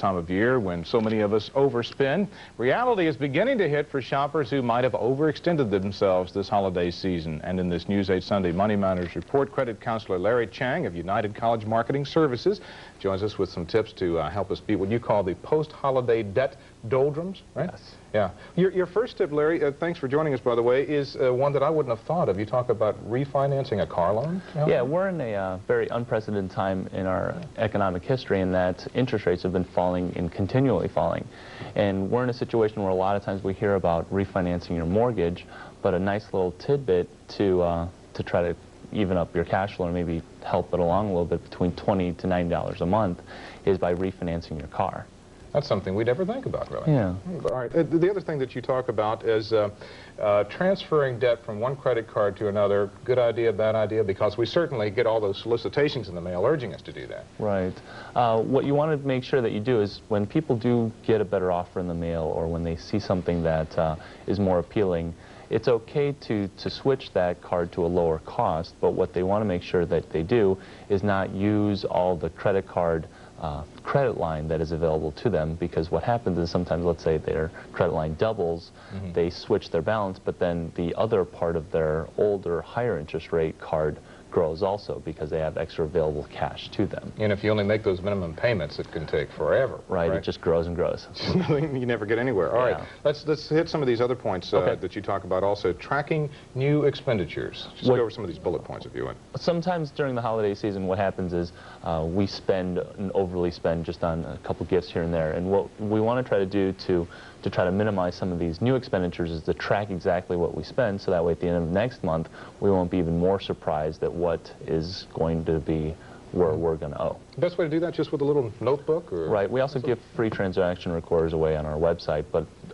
time of year when so many of us overspend. Reality is beginning to hit for shoppers who might have overextended themselves this holiday season. And in this News 8 Sunday Money Matters report, credit counselor Larry Chiang of United College Marketing Services joins us with some tips to help us beat what you call the post-holiday debt doldrums, right? Yes. Yeah. Your first tip, Larry, thanks for joining us, by the way, is one that I wouldn't have thought of. You talk about refinancing a car loan? Yeah, we're in a very unprecedented time in our economic history in that interest rates have been falling and continually falling. And we're in a situation where a lot of times we hear about refinancing your mortgage, but a nice little tidbit to try to even up your cash flow and maybe help it along a little bit between $20 to $90 a month is by refinancing your car. That's something we never think about, really. Yeah. All right. The other thing that you talk about is transferring debt from one credit card to another. Good idea, bad idea? Because we certainly get all those solicitations in the mail urging us to do that. Right. What you want to make sure that you do is when people do get a better offer in the mail or when they see something that is more appealing, it's okay to switch that card to a lower cost, but what they want to make sure that they do is not use all the credit card credit line that is available to them, because what happens is sometimes, let's say their credit line doubles, they switch their balance, but then the other part of their older, higher interest rate card grows also because they have extra available cash to them. And if you only make those minimum payments, it can take forever. Right, it just grows and grows. You never get anywhere. All right, let's hit some of these other points that you talk about also. Tracking new expenditures. Just go over some of these bullet points if you would. Sometimes during the holiday season what happens is we spend and overly spend just on a couple gifts here and there, and what we want to try to do to try to minimize some of these new expenditures is to track exactly what we spend, so that way at the end of next month we won't be even more surprised at what is going to be where we're going to owe. The best way to do that, just with a little notebook? Or right. We also give free transaction recorders away on our website,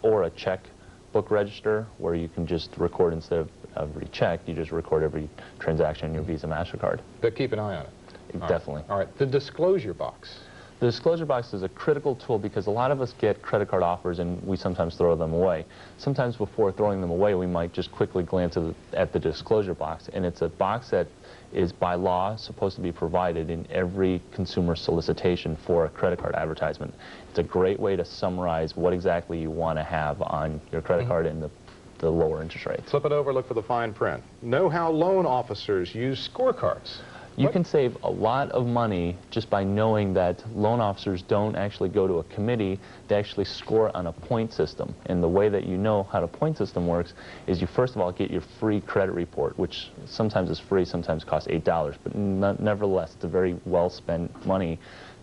or a checkbook register where you can just record instead of every check, you just record every transaction on your Visa MasterCard. But keep an eye on it. Definitely. All right. The disclosure box. The disclosure box is a critical tool because a lot of us get credit card offers and we sometimes throw them away. Sometimes before throwing them away, we might just quickly glance at the disclosure box, and it's a box that is by law supposed to be provided in every consumer solicitation for a credit card advertisement. It's a great way to summarize what exactly you want to have on your credit card and the lower interest rates. Flip it over, look for the fine print. Know how loan officers use scorecards. You can save a lot of money just by knowing that loan officers don't actually go to a committee, they actually score on a point system. And the way that you know how the point system works is you first of all get your free credit report, which sometimes is free, sometimes costs $8, but nevertheless it's a very well spent money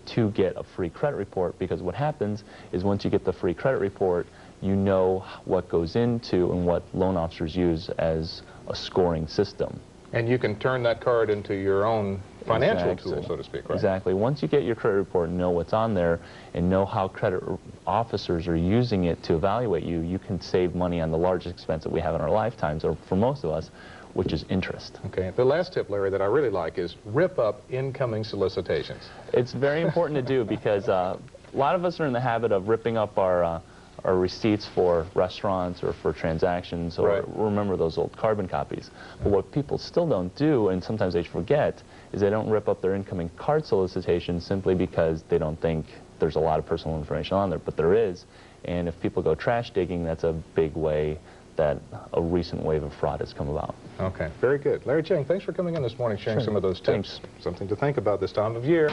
to get a free credit report, because what happens is once you get the free credit report, you know what goes into and what loan officers use as a scoring system. And you can turn that card into your own financial tool, so to speak, right? Exactly. Once you get your credit report and know what's on there and know how credit officers are using it to evaluate you, you can save money on the largest expense that we have in our lifetimes, or for most of us, which is interest. Okay. The last tip, Larry, that I really like is rip up incoming solicitations. It's very important to do because a lot of us are in the habit of ripping up our receipts for restaurants or for transactions, or remember those old carbon copies. But what people still don't do, and sometimes they forget, is they don't rip up their incoming card solicitations simply because they don't think there's a lot of personal information on there, but there is. And if people go trash digging, that's a big way that a recent wave of fraud has come about. Okay, very good. Larry Chiang, thanks for coming in this morning, sharing some of those tips. Thanks. Something to think about this time of year.